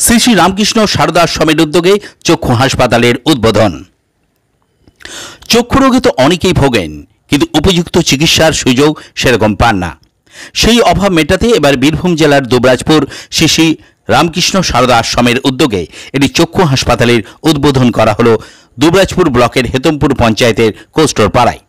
শ্রী শ্রী রামকৃষ্ণ সারদা আশ্রমের উদ্যোগে চক্ষু হাসপাতালের উদ্বোধন। চক্ষু রোগে তো অনেকেই ভোগেন, কিন্তু উপযুক্ত চিকিৎসার সুযোগ সেরকম পান না। সেই অভাব মেটাতে এবার বীরভূম জেলার দুবরাজপুর শ্রী শ্রী রামকৃষ্ণ সারদা আশ্রমের উদ্যোগে একটি চক্ষু হাসপাতালের উদ্বোধন করা হলো দুবরাজপুর ব্লকের হেতমপুর পঞ্চায়েতের কোস্টর পাড়ায়।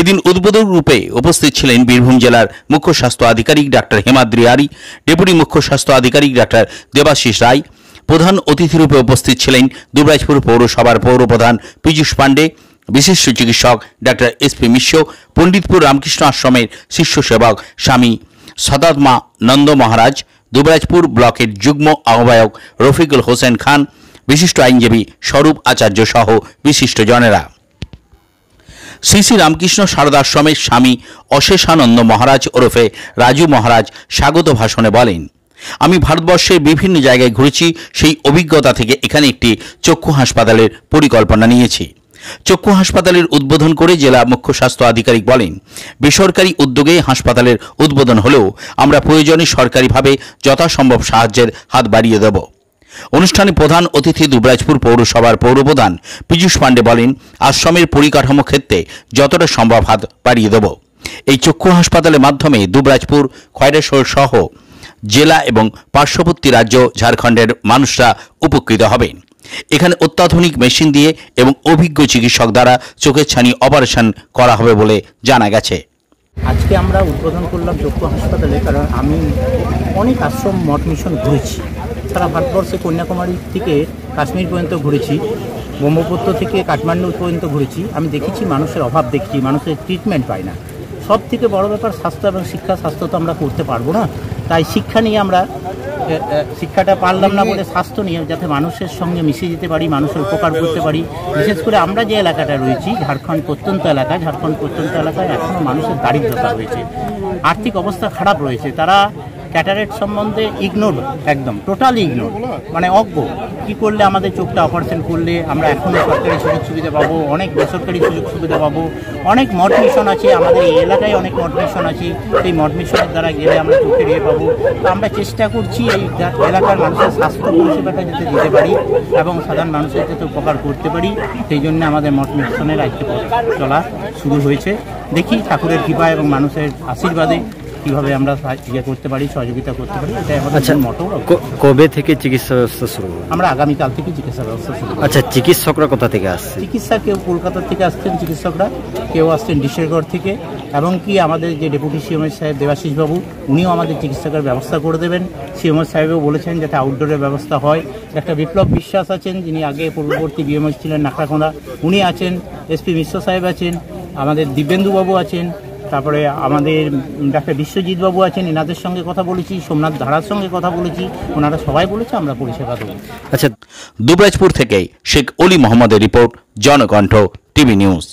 এদিন উদ্বোধক রূপে উপস্থিত ছিলেন বীরভূম জেলার মুখ্য স্বাস্থ্য আধিকারিক ডাক্তার হেমাদ্রি আরি, ডেপুটি মুখ্য স্বাস্থ্য আধিকারিক ডাক্তার দেবাশিস রায়। প্রধান অতিথি রূপে উপস্থিত ছিলেন দুবরাজপুর পৌরসভার পৌরপ্রধান পীযূষ পাণ্ডে, বিশিষ্ট চিকিৎসক ডাক্তার এসপি মিশ্র, পণ্ডিতপুর রামকৃষ্ণ আশ্রমের শিষ্য সেবক স্বামী সদাত্মা নন্দ মহারাজ, দুবরাজপুর ব্লকের যুগ্ম আহ্বায়ক রফিকুল হোসেন খান, বিশিষ্ট আইনজীবী স্বরূপ আচার্য সহ বিশিষ্টজনেরা। শ্রী শ্রী রামকৃষ্ণ সারদা আশ্রমের স্বামী অশেষানন্দ মহারাজ ওরফে রাজু মহারাজ স্বাগত ভাষণে বলেন, আমি ভারতবর্ষের বিভিন্ন জায়গায় ঘুরেছি, সেই অভিজ্ঞতা থেকে এখানে একটি চক্ষু হাসপাতালের পরিকল্পনা নিয়েছি। চক্ষু হাসপাতালের উদ্বোধন করে জেলা মুখ্য স্বাস্থ্য আধিকারিক বলেন, বেসরকারি উদ্যোগে হাসপাতালের উদ্বোধন হলেও আমরা প্রয়োজনে সরকারিভাবে যথাসম্ভব সাহায্যের হাত বাড়িয়ে দেব। অনুষ্ঠানে প্রধান অতিথি দুবরাজপুর পৌরসভার পৌরপ্রধান পীযূষ পাণ্ডে বলেন, আশ্রমের পরিকাঠামো ক্ষেত্রে যতটা সম্ভব হাত বাড়িয়ে দেব। এই চক্ষু হাসপাতালের মাধ্যমে দুবরাজপুর, খয়রাশোল সহ জেলা এবং পার্শ্ববর্তী রাজ্য ঝাড়খণ্ডের মানুষরা উপকৃত হবেন। এখানে অত্যাধুনিক মেশিন দিয়ে এবং অভিজ্ঞ চিকিৎসক দ্বারা চোখের ছানি অপারেশন করা হবে বলে জানা গেছে। আজকে আমরা উদ্বোধন করলাম চক্ষু হাসপাতালে, কারণ আমি অনেক আশ্রম মঠ মিশন ঘুরেছি। সারা ভারতবর্ষে কন্যাকুমারী থেকে কাশ্মীর পর্যন্ত ঘুরেছি, ব্রহ্মপুত্র থেকে কাঠমান্ডু পর্যন্ত ঘুরেছি। আমি দেখেছি মানুষের অভাব, দেখছি মানুষের ট্রিটমেন্ট পায় না। সব থেকে বড় ব্যাপার স্বাস্থ্য এবং শিক্ষা। স্বাস্থ্য তো আমরা করতে পারবো না, তাই শিক্ষা নিয়ে আমরা শিক্ষাটা পারলাম না বলে স্বাস্থ্য নিয়ে যাতে মানুষের সঙ্গে মিশে যেতে পারি, মানুষের উপকার করতে পারি। বিশেষ করে আমরা যে এলাকাটা রয়েছি ঝাড়খণ্ড প্রত্যন্ত এলাকায়, এখনও মানুষের দারিদ্রতা রয়েছে, আর্থিক অবস্থা খারাপ রয়েছে। তারা ক্যাটারেক্ট সম্বন্ধে ইগনোর, একদম টোটালি ইগনোর, মানে অজ্ঞ। কী করলে আমাদের চোখটা অপারেশন করলে আমরা এখনও সরকারি সুযোগ সুবিধা পাবো, অনেক বেসরকারি সুযোগ সুবিধা পাবো। অনেক মঠ মিশন আছে আমাদের এই এলাকায়, অনেক মঠ মিশন আছে। সেই মঠ মিশনের দ্বারা গেলে আমরা চোখের পাবো। তো আমরা চেষ্টা করছি এই এলাকার মানুষের স্বাস্থ্য পরিষেবাটা যাতে দিতে পারি এবং সাধারণ মানুষের যাতে উপকার করতে পারি, সেই জন্য আমাদের মঠ মিশনের আজকে চলা শুরু হয়েছে। দেখি ঠাকুরের কৃপা এবং মানুষের আশীর্বাদে কিভাবে আমরা করতে পারি, সহযোগিতা করতে পারি, এটাই আমাদের মোটো। কবে থেকে চিকিৎসা ব্যবস্থা শুরু হবে? আমরা আগামীকাল থেকে চিকিৎসা ব্যবস্থা শুরু। আচ্ছা, চিকিৎসকরা কোথা থেকে আসছে? চিকিৎসা কেউ কলকাতা থেকে আসছেন চিকিৎসকরা, কেউ আসছেন ডিশেরগড় থেকে, এবং কি আমাদের যে ডেপুটি সিএমএস সাহেব দেবাশিস বাবু, উনিও আমাদের চিকিৎসকের ব্যবস্থা করে দেবেন। সিএমএস সাহেবও বলেছেন যাতে আউটডোরের ব্যবস্থা হয়। একটা বিপ্লব বিশ্বাস আছেন, যিনি আগে পূর্ববর্তী বিএমএস ছিলেন নাকড়াকোনা, উনি আছেন। এসপি মিশ্র সাহেব আছেন, আমাদের দিব্যেন্দু বাবু আছেন, তারপরে আমাদের ডাক্তার বিশ্বজিৎ বাবু আছেন, এনাদের সঙ্গে কথা বলেছি, সোমনাথ ধারার সঙ্গে কথা বলেছি, ওনারা সবাই বলেছে আমরা পরিষেবা দেবো। আচ্ছা, দুবরাজপুর থেকে শেখ অলি মোহাম্মদের রিপোর্ট, জনকণ্ঠ টিভি নিউজ।